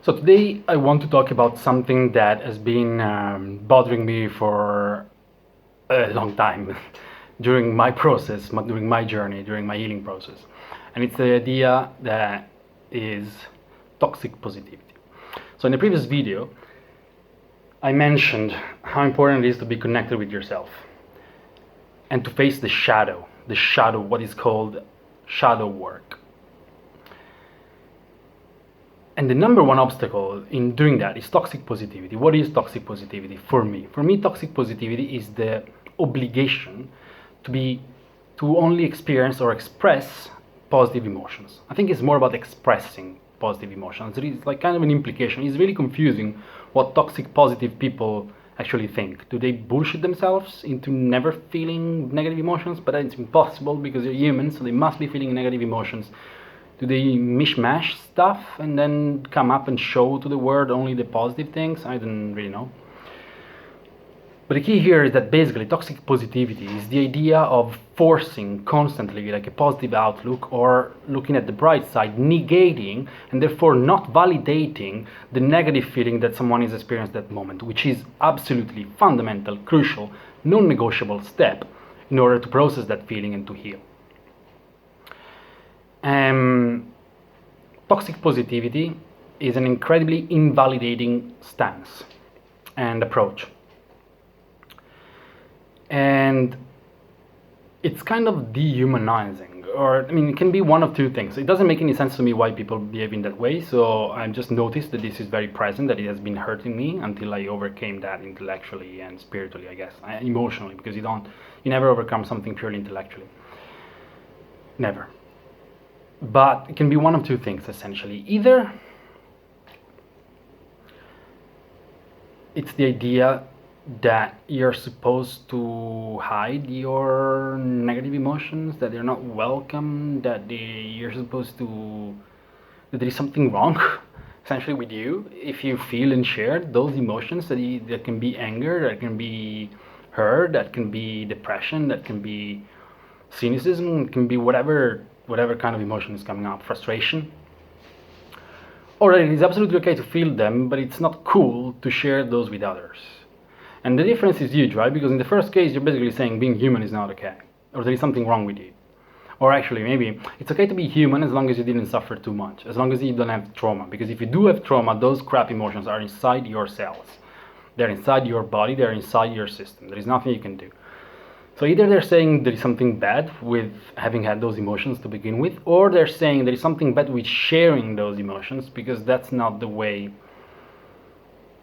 So today I want to talk about something that has been bothering me for a long time during my process, during my journey, during my healing process. And it's the idea that is toxic positivity. So in the previous video, I mentioned how important it is to be connected with yourself and to face the shadow, what is called shadow work. And the number one obstacle in doing that is toxic positivity. What is toxic positivity for me? For me, toxic positivity is the obligation to only experience or express positive emotions. I think it's more about expressing positive emotions. There is like kind of an implication. It's really confusing what toxic positive people actually think. Do they bullshit themselves into never feeling negative emotions? But it's impossible because they're humans, so they must be feeling negative emotions. Do they mishmash stuff and then come up and show to the world only the positive things? I don't really know. But the key here is that basically toxic positivity is the idea of forcing constantly like a positive outlook or looking at the bright side, negating and therefore not validating the negative feeling that someone is experiencing at that moment, which is absolutely fundamental, crucial, non-negotiable step in order to process that feeling and to heal. Toxic positivity is an incredibly invalidating stance and approach. And it's kind of dehumanizing, or I mean, it can be one of two things. It doesn't make any sense to me why people behave in that way, so I've just noticed that this is very present, that it has been hurting me until I overcame that intellectually and spiritually, I guess, emotionally, because you never overcome something purely intellectually. Never. But it can be one of two things, essentially. Either it's the idea that you're supposed to hide your negative emotions, that they're not welcome, that there is something wrong, essentially, with you. If you feel and share those emotions, that can be anger, that can be hurt, that can be depression, that can be cynicism, it can be whatever kind of emotion is coming up, frustration. Or it is absolutely okay to feel them, but it's not cool to share those with others. And the difference is huge, right? Because in the first case, you're basically saying being human is not okay, or there is something wrong with you. Or actually, maybe it's okay to be human as long as you didn't suffer too much, as long as you don't have trauma. Because if you do have trauma, those crap emotions are inside your cells. They're inside your body, they're inside your system. There is nothing you can do. So either they're saying there is something bad with having had those emotions to begin with, or they're saying there is something bad with sharing those emotions, because that's not the way,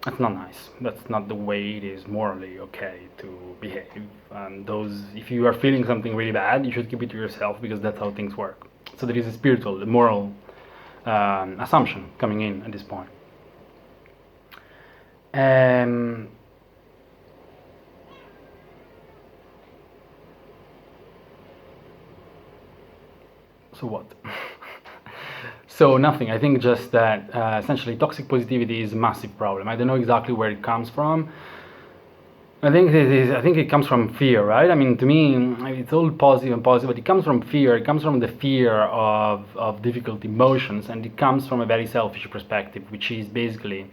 that's not nice. That's not the way it is morally okay to behave. And if you are feeling something really bad, you should keep it to yourself, because that's how things work. So there is a spiritual, a moral assumption coming in at this point. So what? So nothing. I think just that essentially toxic positivity is a massive problem. I don't know exactly where it comes from. I think it comes from fear, right? I mean, to me, it's all positive, but it comes from fear. It comes from the fear of difficult emotions, and it comes from a very selfish perspective, which is basically,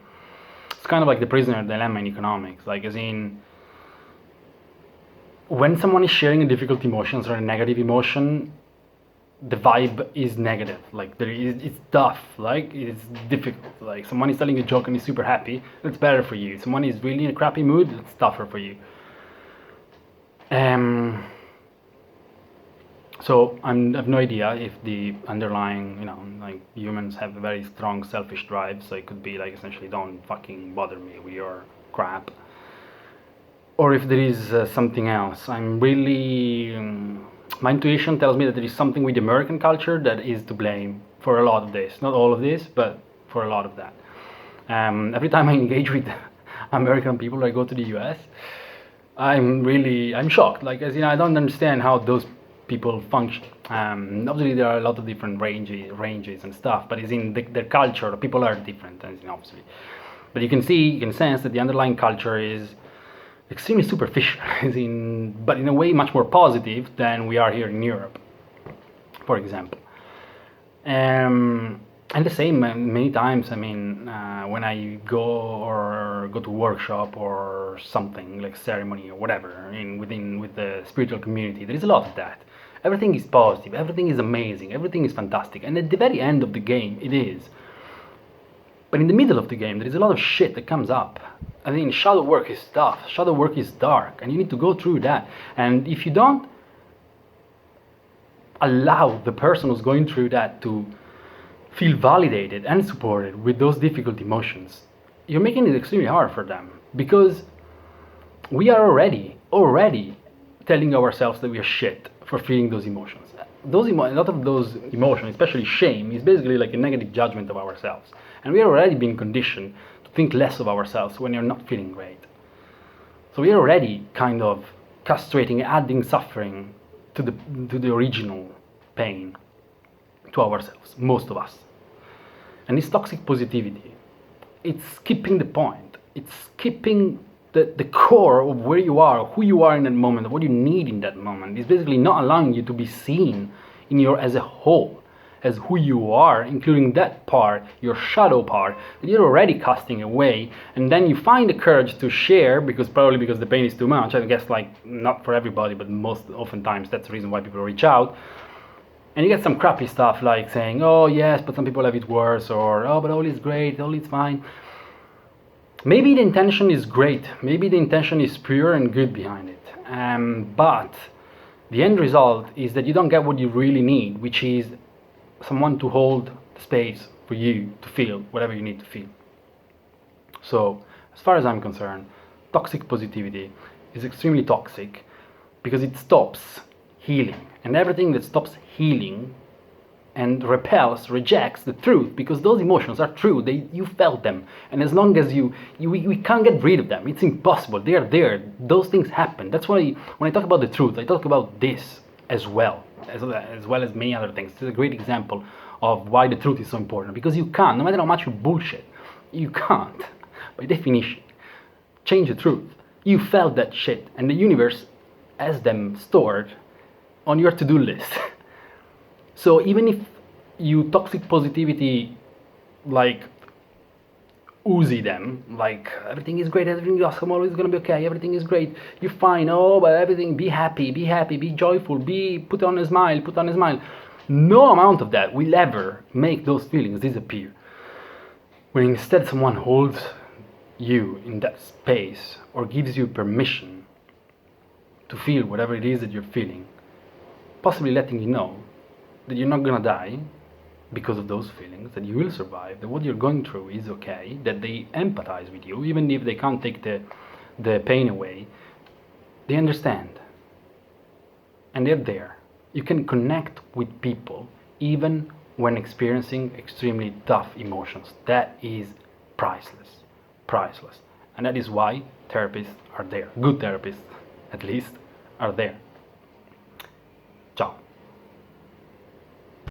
it's kind of like the prisoner dilemma in economics. Like, as in, when someone is sharing a difficult emotions or a negative emotion, the vibe is negative. Like it's tough, like it's difficult. Like someone is telling a joke and is super happy, it's better for you. Someone is really in a crappy mood, it's tougher for you. So I have no idea if the underlying, like humans have a very strong selfish drive, so it could be like essentially don't fucking bother me with your crap, or if there is something else. I'm really my intuition tells me that there is something with American culture that is to blame for a lot of this. Not all of this, but for a lot of that. Every time I engage with American people, I go to the US, I'm shocked. Like, as I don't understand how those people function. Obviously, there are a lot of different ranges and stuff, but it's in their culture. People are different, obviously. But you can sense that the underlying culture is extremely superficial, but in a way much more positive than we are here in Europe, for example. And the same many times. I mean, when I go to workshop or something like ceremony or whatever with the spiritual community, there is a lot of that. Everything is positive, everything is amazing, everything is fantastic, and at the very end of the game it is. But in the middle of the game there is a lot of shit that comes up. I mean, shadow work is tough, shadow work is dark, and you need to go through that. And if you don't allow the person who's going through that to feel validated and supported with those difficult emotions, you're making it extremely hard for them, because we are already telling ourselves that we are shit for feeling those emotions. A lot of those emotions, especially shame, is basically like a negative judgment of ourselves, and we are already being conditioned to think less of ourselves when you're not feeling great. So we are already kind of castrating, adding suffering to the original pain to ourselves, most of us. And this toxic positivity, it's skipping the point. It's skipping the core of where you are, who you are in that moment, of what you need in that moment. It's basically not allowing you to be seen as a whole, as who you are, including that part, your shadow part, that you're already casting away. And then you find the courage to share, because the pain is too much. I guess, like, not for everybody, but most oftentimes that's the reason why people reach out. And you get some crappy stuff like saying, oh yes, but some people have it worse, or oh, but all is great, all is fine. Maybe the intention is great, maybe the intention is pure and good behind it, but the end result is that you don't get what you really need, which is someone to hold the space for you to feel whatever you need to feel. So, as far as I'm concerned, toxic positivity is extremely toxic because it stops healing. And everything that stops healing and rejects the truth, because those emotions are true, you felt them, and as long as we can't get rid of them, it's impossible, they are there, those things happen. That's why when I talk about the truth, I talk about this as well as many other things. It's a great example of why the truth is so important, because you can't, no matter how much you bullshit, you can't, by definition, change the truth. You felt that shit, and the universe has them stored on your to-do list. So even if you toxic positivity, like, oozy them, like everything is great, everything is awesome, always gonna be okay, everything is great, you're fine, oh, but everything, be happy, be joyful, put on a smile. No amount of that will ever make those feelings disappear. When instead someone holds you in that space or gives you permission to feel whatever it is that you're feeling, possibly letting you know that you're not gonna die because of those feelings, that you will survive, that what you're going through is okay, that they empathize with you, even if they can't take the pain away, they understand. And they're there. You can connect with people even when experiencing extremely tough emotions. That is priceless. And that is why therapists are there. Good therapists, at least, are there.